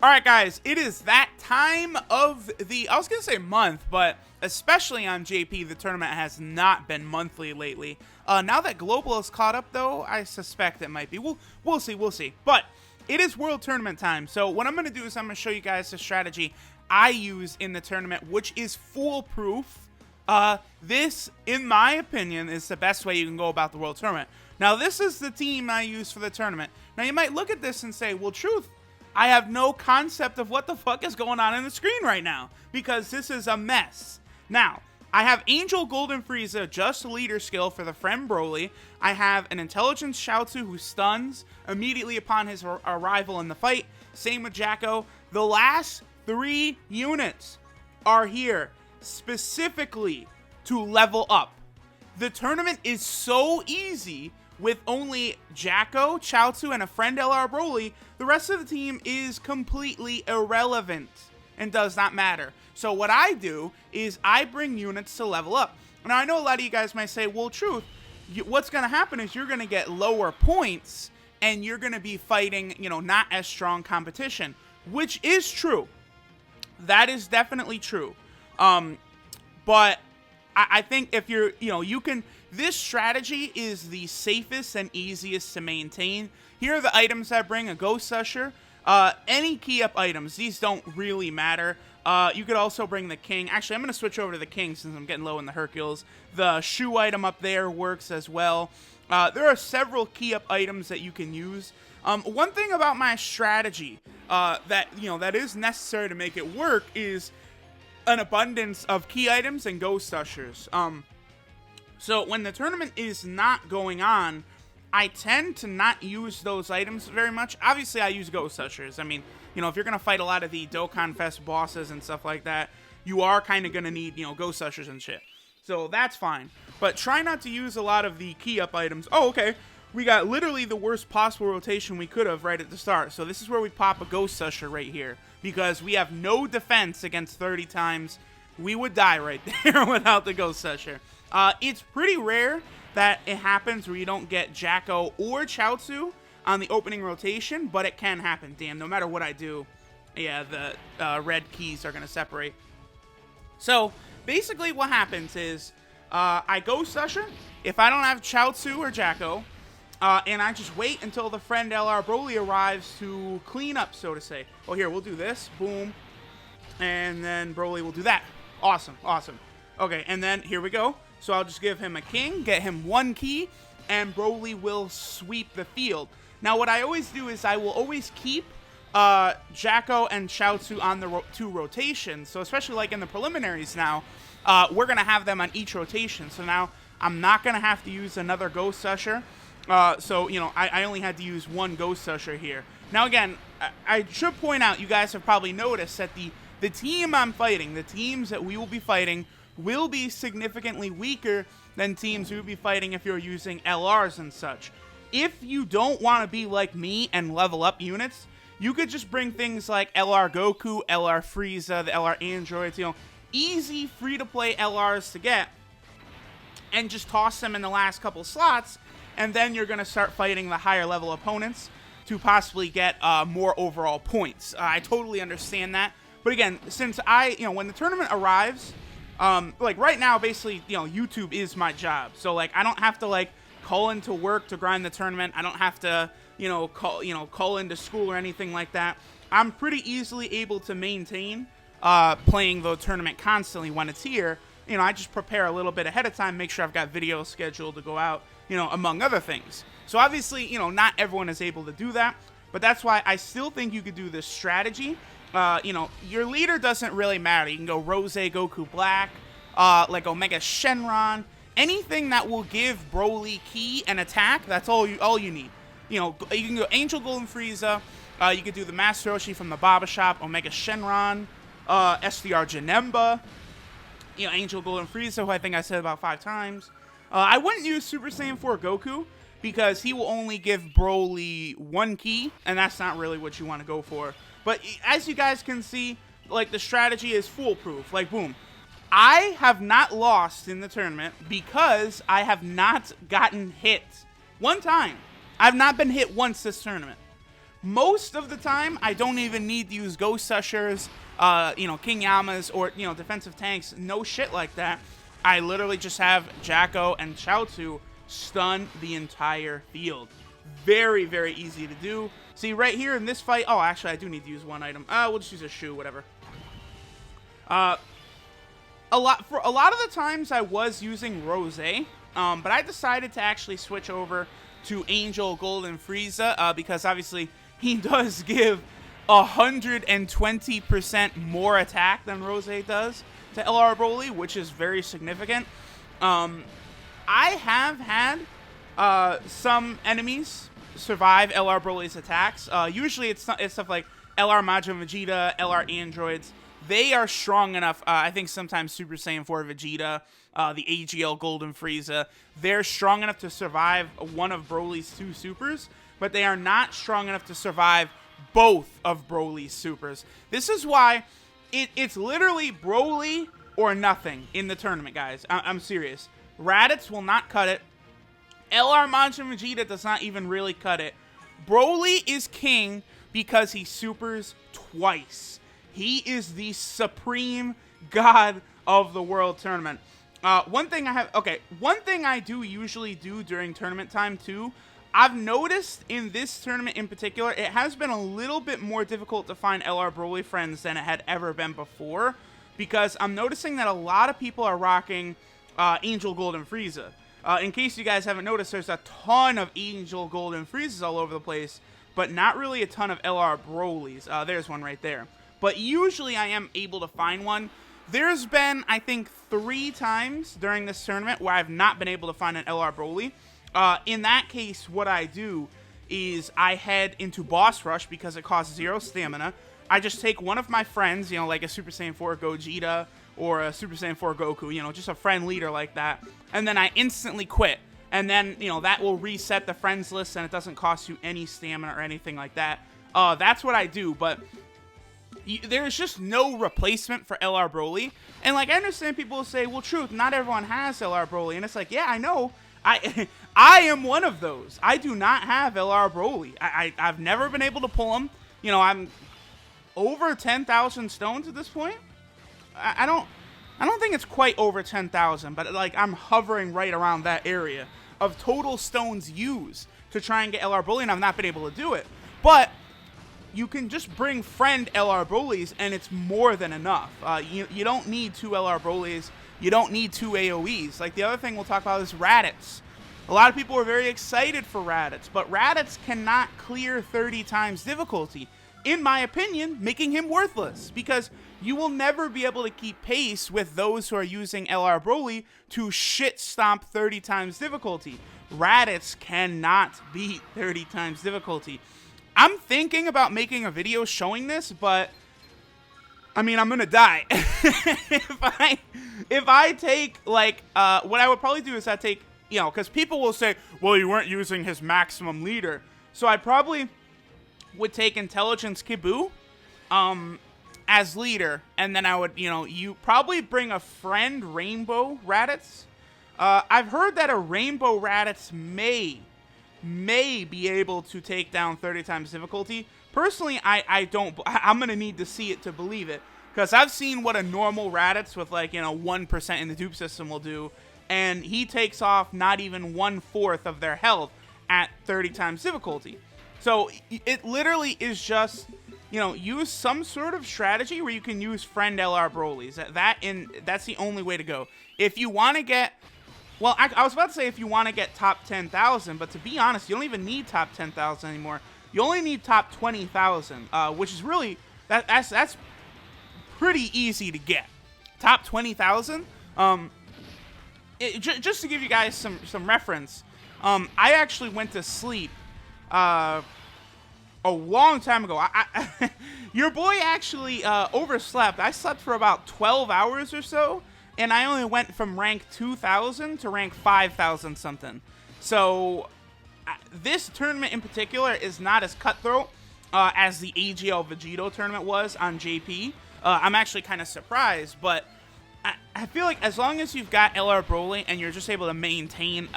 All right, guys, it is that time of the, I was going to say month, but especially on JP, the tournament has not been monthly lately. Now that Global is caught up, though, I suspect it might be. We'll see. But it is World Tournament time, so what I'm going to do is I'm going to show you guys the strategy I use in the tournament, which is foolproof. This, in my opinion, is the best way you can go about the World Tournament. Now, this is the team I use for the tournament. Now, you might look at this and say, well, truth, I have no concept of what the fuck is going on the screen right now, because this is a mess. Now, I have Angel Golden Frieza, just leader skill for the friend Broly. I have an Intelligence Chiaotzu who stuns immediately upon his arrival in the fight. Same with Jaco. The last 3 units are here specifically to level up. The tournament is so easy with only Jaco, Chiaotzu, and a friend LR Broly. The rest of the team is completely irrelevant and does not matter. So what I do is I bring units to level up. Now, I know a lot of you guys might say, well, truth, what's going to happen is you're going to get lower points and you're going to be fighting, not as strong competition, which is true. That is definitely true. But I think if you're, this strategy is the safest and easiest to maintain. Here are the items I bring: a Ghost Usher, any key up items. These don't really matter. You could also bring the King. Actually, I'm going to switch over to the King since I'm getting low in the Hercules. The shoe item up there works as well. There are several key up items that you can use. One thing about my strategy that is necessary to make it work is an abundance of key items and Ghost Ushers. So when the tournament is not going on, I tend to not use those items very much. Obviously, I use Ghost Ushers. I mean, if you're going to fight a lot of the Dokkan Fest bosses and stuff like that, you are kind of going to need, Ghost Ushers and shit. So that's fine. But try not to use a lot of the key up items. Oh, okay. We got literally the worst possible rotation we could have right at the start. So this is where we pop a Ghost Usher right here, because we have no defense against 30 times. We would die right there without the Ghost Usher. It's pretty rare that it happens where you don't get Jaco or Chiaotzu on the opening rotation, but it can happen. Damn, no matter what I do, yeah, the red keys are going to separate. So basically what happens is I Ghost Usher if I don't have Chiaotzu or Jaco, and I just wait until the friend LR Broly arrives to clean up, so to say. Oh, here, we'll do this. Boom. And then Broly will do that. Awesome. Okay, and then here we go. So I'll just give him a King, get him 1 key, and Broly will sweep the field. Now, what I always do is I will always keep Jaco and Chiaotzu on the 2 rotations. So especially like in the preliminaries now, we're going to have them on each rotation. So now I'm not going to have to use another Ghost Usher. So, I only had to use 1 Ghost Usher here. Now, again, I should point out, you guys have probably noticed that the team I'm fighting, the teams that we will be fighting, will be significantly weaker than teams we would be fighting if you're using LRs and such. If you don't want to be like me and level up units, you could just bring things like LR Goku, LR Frieza, the LR Androids, easy free-to-play LRs to get, and just toss them in the last couple slots, and then you're going to start fighting the higher level opponents to possibly get more overall points. I totally understand that. But again, since when the tournament arrives, like right now, basically, YouTube is my job. So like, I don't have to call into work to grind the tournament. I don't have to, call into school or anything like that. I'm pretty easily able to maintain playing the tournament constantly when it's here. I just prepare a little bit ahead of time, make sure I've got videos scheduled to go out, among other things. So obviously, not everyone is able to do that, but that's why I still think you could do this strategy. Your leader doesn't really matter. You can go Rose, Goku Black, like Omega Shenron, anything that will give Broly key and attack. That's all you need. You can go Angel Golden Frieza. You could do the Master Roshi from the Baba Shop, Omega Shenron, SDR Janemba, Angel Golden Frieza, who I think I said about 5 times. I wouldn't use Super Saiyan 4 Goku because he will only give Broly 1 key, and that's not really what you want to go for. But as you guys can see, the strategy is foolproof. Boom. I have not lost in the tournament because I have not gotten hit 1 time. I've not been hit once this tournament. Most of the time, I don't even need to use Ghost Ushers, King Yamas, or, defensive tanks. No shit like that. I literally just have Jaco and Chiaotzu stun the entire field. Very, very easy to do. See, right here in this fight... Oh, actually, I do need to use one item. We'll just use a shoe, whatever. A lot of the times, I was using Rose, but I decided to actually switch over to Angel Golden Frieza, because obviously he does give 120% more attack than Rose does to LR Broly, which is very significant. I have had some enemies survive LR Broly's attacks. Usually it's stuff like LR Majin Vegeta, LR Androids. They are strong enough. I think sometimes Super Saiyan 4 Vegeta, the AGL Golden Frieza, they're strong enough to survive one of Broly's 2 supers, but they are not strong enough to survive both of Broly's supers. This is why it's literally Broly or nothing in the tournament, guys. I'm serious. Raditz will not cut it. LR Majin Vegeta does not even really cut it. Broly is king because he supers twice. He is the supreme god of the world tournament. One thing I do usually do during tournament time too, I've noticed in this tournament in particular, it has been a little bit more difficult to find LR Broly friends than it had ever been before, because I'm noticing that a lot of people are rocking Angel Golden Frieza. In case you guys haven't noticed, there's a ton of Angel Golden Friezas all over the place, but not really a ton of LR Brolys. There's one right there. But usually I am able to find one. There's been, I think, 3 times during this tournament where I've not been able to find an LR Broly. In that case, what I do is I head into Boss Rush because it costs 0 stamina. I just take one of my friends, like a Super Saiyan 4 Gogeta or a Super Saiyan 4 Goku, just a friend leader like that. And then I instantly quit. And then, that will reset the friends list and it doesn't cost you any stamina or anything like that. That's what I do, but there's just no replacement for LR Broly. And, I understand people will say, well, truth, not everyone has LR Broly. And it's like, yeah, I know. I am one of those. I do not have LR Broly. I've never been able to pull him. I'm over 10,000 stones at this point. I don't think it's quite over 10,000, but I'm hovering right around that area of total stones used to try and get LR Broly, and I've not been able to do it. But you can just bring friend LR Brolys, and it's more than enough. You don't need 2 LR Brolys. You don't need 2 AoEs. The other thing we'll talk about is Raditz. A lot of people are very excited for Raditz, but Raditz cannot clear 30 times difficulty. In my opinion, making him worthless, because you will never be able to keep pace with those who are using LR Broly to shit stomp 30 times difficulty. Raditz cannot beat 30 times difficulty. I'm thinking about making a video showing this, but I'm gonna die. if I take, what I would probably do is I take, because people will say, well, you weren't using his maximum leader. So I probably would take Intelligence Kibu as leader, and then I would, you probably bring a friend Rainbow Raditz. I've heard that a Rainbow Raditz may be able to take down 30 times difficulty. Personally, I don't. I'm going to need to see it to believe it, because I've seen what a normal Raditz with 1% in the dupe system will do, and he takes off not even 1/4 of their health at 30 times difficulty. So it literally is just, use some sort of strategy where you can use friend LR Brolys. That's the only way to go. If you want to get, well, I was about to say if you want to get top 10,000, but to be honest, you don't even need top 10,000 anymore. You only need top 20,000, which is really, that's pretty easy to get. Top 20,000. Just to give you guys some reference, I actually went to sleep a long time ago. Your boy actually overslept. I slept for about 12 hours or so, and I only went from rank 2,000 to rank 5,000 something. So this tournament in particular is not as cutthroat as the AGL Vegito tournament was on JP. I'm actually kind of surprised, but I feel like as long as you've got LR Broly and you're just able to maintain,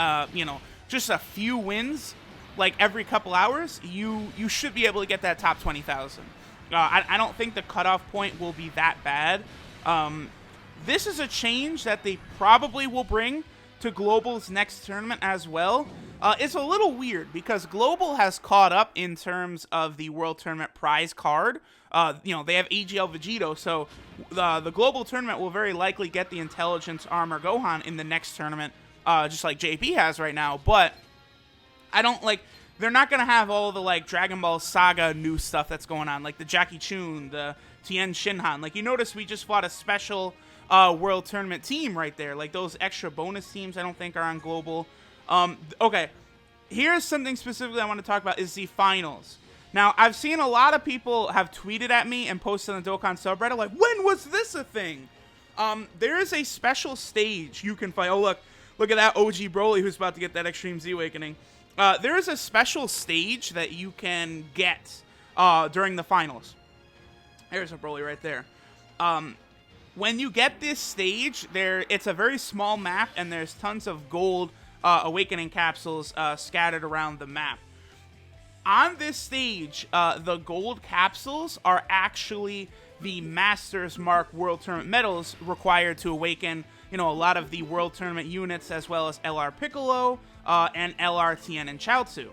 just a few wins, like every couple hours, you should be able to get that top 20,000. I don't think the cutoff point will be that bad. This is a change that they probably will bring to Global's next tournament as well. It's a little weird because Global has caught up in terms of the World Tournament prize card. You know, they have AGL Vegito, so the Global Tournament will very likely get the Intelligence Armor Gohan in the next tournament, just like JP has right now. But I don't like... They're not going to have all the, like, Dragon Ball Saga new stuff that's going on, like the Jackie Chun, the Tien Shinhan. Like, you notice we just fought a special World Tournament team right there. Like, those extra bonus teams I don't think are on Global. Okay, here's something specifically I want to talk about is the finals. Now, I've seen a lot of people have tweeted at me and posted on the Dokkan subreddit, like, when was this a thing? There is a special stage you can fight. Oh, look at that OG Broly who's about to get that Extreme Z Awakening. There is a special stage that you can get during the finals. There's a Broly right there. When you get this stage, it's a very small map, and there's tons of gold Awakening capsules scattered around the map. On this stage, the gold capsules are actually the Master's Mark World Tournament medals required to awaken, you know, a lot of the World Tournament units, as well as LR Piccolo and LR Tien and Chiaotzu.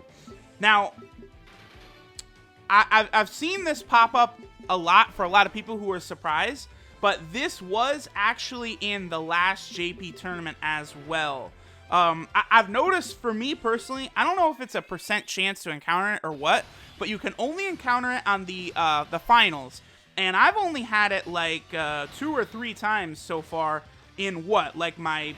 Now, I've seen this pop up a lot for a lot of people who are surprised, but this was actually in the last JP tournament as well. I've noticed, for me personally, I don't know if it's a % chance to encounter it or what, but you can only encounter it on the finals. And I've only had it like 2 or 3 times so far in what? Like my...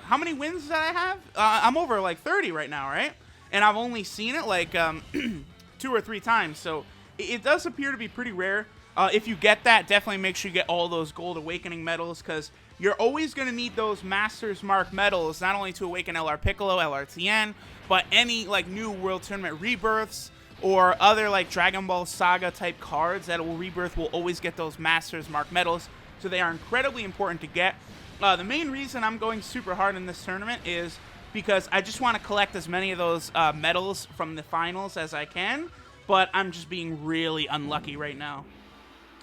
How many wins did I have? I'm over like 30 right now, right? And I've only seen it like 2 or 3 times, so it does appear to be pretty rare. If you get that, definitely make sure you get all those Gold Awakening medals, because you're always going to need those Master's Mark medals, not only to awaken LR Piccolo, LR Tien, but any like new World Tournament rebirths or other like Dragon Ball Saga type cards that will rebirth will always get those Master's Mark medals, so they are incredibly important to get. The main reason I'm going super hard in this tournament is because I just want to collect as many of those medals from the finals as I can, but I'm just being really unlucky right now.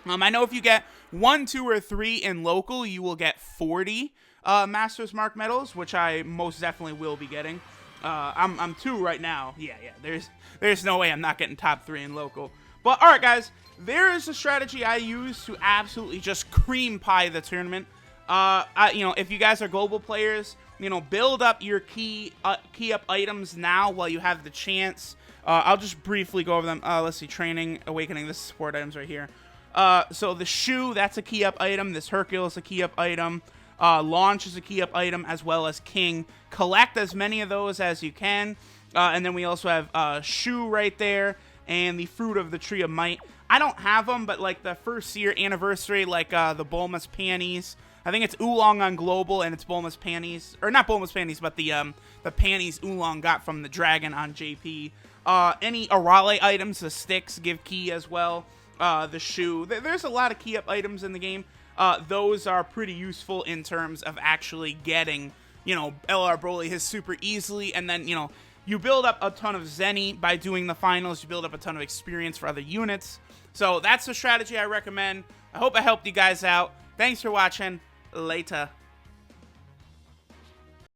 I know if you get 1, 2, or 3 in local, you will get 40 Master's Mark medals, which I most definitely will be getting. I'm 2 right now. Yeah. There's no way I'm not getting top 3 in local. But all right, guys, there is a strategy I use to absolutely just cream pie the tournament. You know, if you guys are global players, you know, build up your key up items now while you have the chance. I'll just briefly go over them. Let's see, training, awakening, this is support items right here. So the shoe, that's a key up item. This Hercule is a key up item. Launch is a key up item, as well as King. Collect as many of those as you can. And then we also have shoe right there, and the Fruit of the Tree of Might. I don't have them, but like the first year anniversary, like the Bulma's panties. I think it's Oolong on Global, and it's Bulma's panties, or not Bulma's panties, but the panties Oolong got from the dragon on JP. Any Arale items, the sticks give key as well. The shoe. There's a lot of key up items in the game. Those are pretty useful in terms of actually getting, you know, LR Broly his super easily, and then, you know, you build up a ton of Zenny by doing the finals. You build up a ton of experience for other units. So that's the strategy I recommend. I hope I helped you guys out. Thanks for watching. Later.